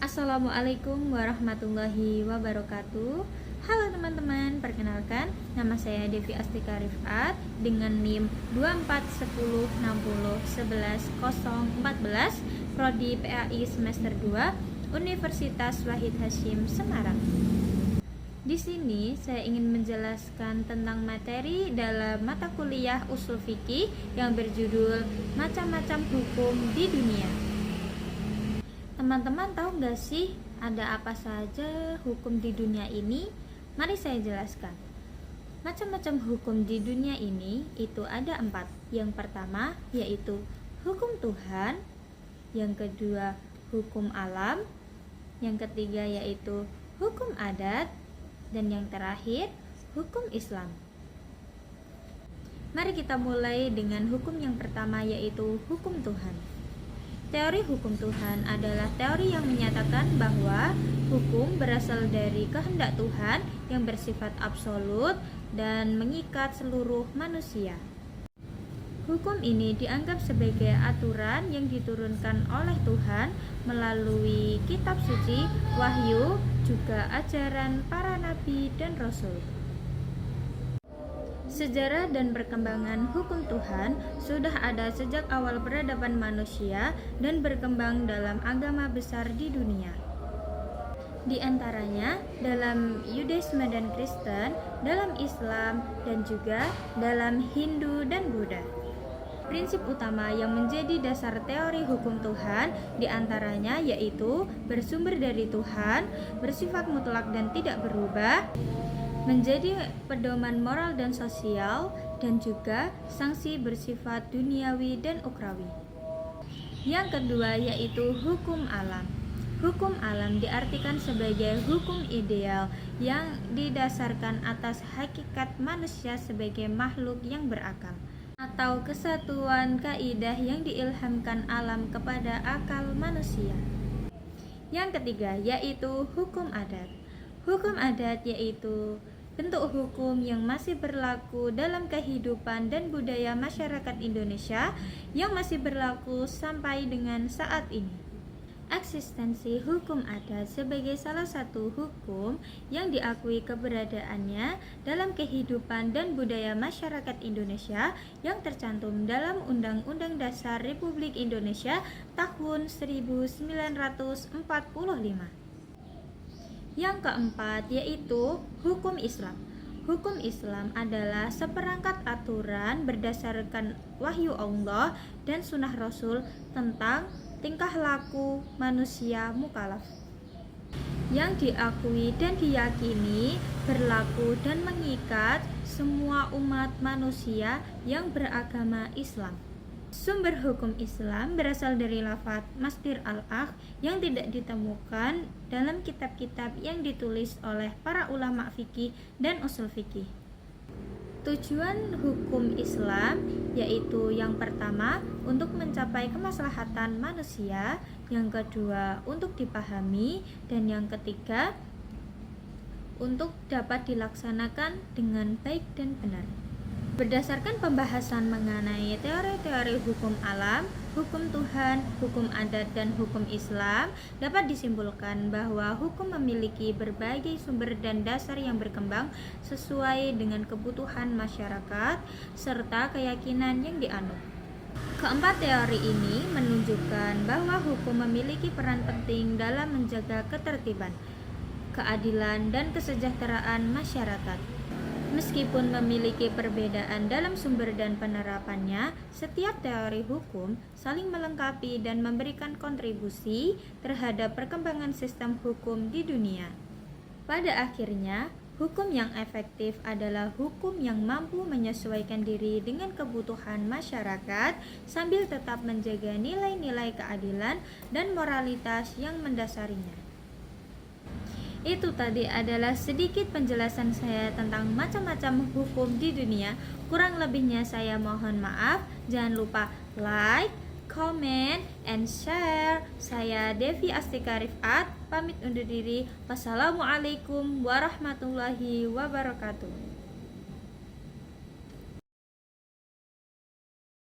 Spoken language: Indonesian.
Assalamualaikum warahmatullahi wabarakatuh. Halo teman-teman, perkenalkan nama saya Devi Astika Rifat dengan NIM 2410601114, Prodi PAI semester 2, Universitas Wahid Hasyim Semarang. Di sini saya ingin menjelaskan tentang materi dalam mata kuliah Ushul Fikih yang berjudul Macam-macam Hukum di Dunia. Teman-teman tahu nggak sih ada apa saja hukum di dunia ini? Mari saya jelaskan. Macam-macam hukum di dunia ini itu ada 4. Yang pertama yaitu hukum Tuhan, yang kedua hukum alam, yang ketiga yaitu hukum adat, dan yang terakhir hukum Islam. Mari kita mulai dengan hukum yang pertama yaitu hukum Tuhan. Teori hukum Tuhan adalah teori yang menyatakan bahwa hukum berasal dari kehendak Tuhan yang bersifat absolut dan mengikat seluruh manusia. Hukum ini dianggap sebagai aturan yang diturunkan oleh Tuhan melalui kitab suci, wahyu, juga ajaran para nabi dan rasul. Sejarah dan perkembangan hukum Tuhan sudah ada sejak awal peradaban manusia dan berkembang dalam agama besar di dunia. Di antaranya dalam Yudaisme dan Kristen, dalam Islam, dan juga dalam Hindu dan Buddha. Prinsip utama yang menjadi dasar teori hukum Tuhan diantaranya yaitu bersumber dari Tuhan, bersifat mutlak dan tidak berubah, menjadi pedoman moral dan sosial, dan juga sanksi bersifat duniawi dan ukrawi. Yang kedua yaitu hukum alam. Hukum alam diartikan sebagai hukum ideal yang didasarkan atas hakikat manusia sebagai makhluk yang berakal, atau kesatuan kaidah yang diilhamkan alam kepada akal manusia. Yang ketiga yaitu hukum adat. Hukum adat yaitu bentuk hukum yang masih berlaku dalam kehidupan dan budaya masyarakat Indonesia yang masih berlaku sampai dengan saat ini. Eksistensi hukum adat sebagai salah satu hukum yang diakui keberadaannya dalam kehidupan dan budaya masyarakat Indonesia yang tercantum dalam Undang-Undang Dasar Republik Indonesia tahun 1945. Yang keempat yaitu hukum Islam. Hukum Islam adalah seperangkat aturan berdasarkan wahyu Allah dan sunnah Rasul tentang tingkah laku manusia mukallaf yang diakui dan diyakini berlaku dan mengikat semua umat manusia yang beragama Islam. Sumber hukum Islam berasal dari lafaz Masdir al-Akh yang tidak ditemukan dalam kitab-kitab yang ditulis oleh para ulama fikih dan usul fikih. Tujuan hukum Islam yaitu yang pertama untuk mencapai kemaslahatan manusia, yang kedua untuk dipahami, dan yang ketiga untuk dapat dilaksanakan dengan baik dan benar. Berdasarkan pembahasan mengenai teori-teori hukum alam, hukum Tuhan, hukum adat, dan hukum Islam, dapat disimpulkan bahwa hukum memiliki berbagai sumber dan dasar yang berkembang sesuai dengan kebutuhan masyarakat serta keyakinan yang dianut. Keempat teori ini menunjukkan bahwa hukum memiliki peran penting dalam menjaga ketertiban, keadilan, dan kesejahteraan masyarakat. Meskipun memiliki perbedaan dalam sumber dan penerapannya, setiap teori hukum saling melengkapi dan memberikan kontribusi terhadap perkembangan sistem hukum di dunia. Pada akhirnya, hukum yang efektif adalah hukum yang mampu menyesuaikan diri dengan kebutuhan masyarakat sambil tetap menjaga nilai-nilai keadilan dan moralitas yang mendasarinya. Itu tadi adalah sedikit penjelasan saya tentang macam-macam hukum di dunia. Kurang lebihnya saya mohon maaf. Jangan lupa like, comment, and share. Saya Devi Astika Rifat, pamit undur diri. Wassalamualaikum warahmatullahi wabarakatuh.